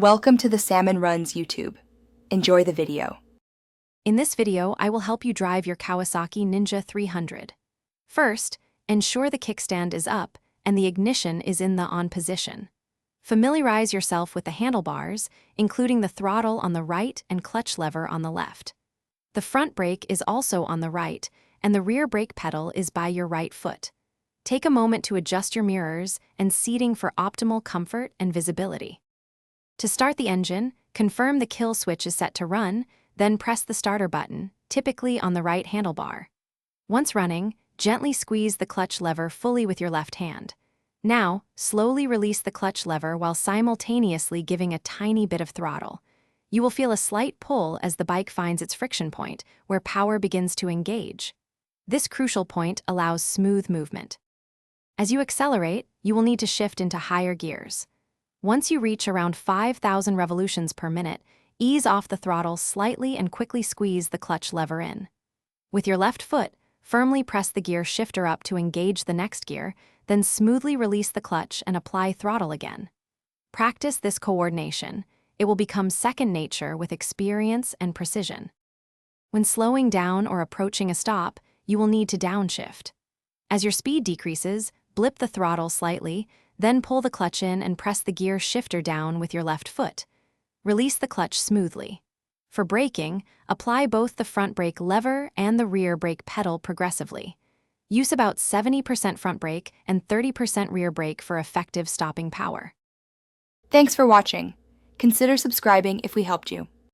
Welcome to the Salmon Runs YouTube. Enjoy the video. In this video, I will help you drive your Kawasaki Ninja 300. First, ensure the kickstand is up and the ignition is in the on position. Familiarize yourself with the handlebars, including the throttle on the right and clutch lever on the left. The front brake is also on the right, and the rear brake pedal is by your right foot. Take a moment to adjust your mirrors and seating for optimal comfort and visibility. To start the engine, confirm the kill switch is set to run, then press the starter button, typically on the right handlebar. Once running, gently squeeze the clutch lever fully with your left hand. Now, slowly release the clutch lever while simultaneously giving a tiny bit of throttle. You will feel a slight pull as the bike finds its friction point, where power begins to engage. This crucial point allows smooth movement. As you accelerate, you will need to shift into higher gears. Once you reach around 5,000 revolutions per minute, ease off the throttle slightly and quickly squeeze the clutch lever in. With your left foot, firmly press the gear shifter up to engage the next gear, then smoothly release the clutch and apply throttle again. Practice this coordination. It will become second nature with experience and precision. When slowing down or approaching a stop, you will need to downshift. As your speed decreases, blip the throttle slightly, then pull the clutch in and press the gear shifter down with your left foot. Release the clutch smoothly. For braking, apply both the front brake lever and the rear brake pedal progressively. Use about 70% front brake and 30% rear brake for effective stopping power. Thanks for watching. Consider subscribing if we helped you.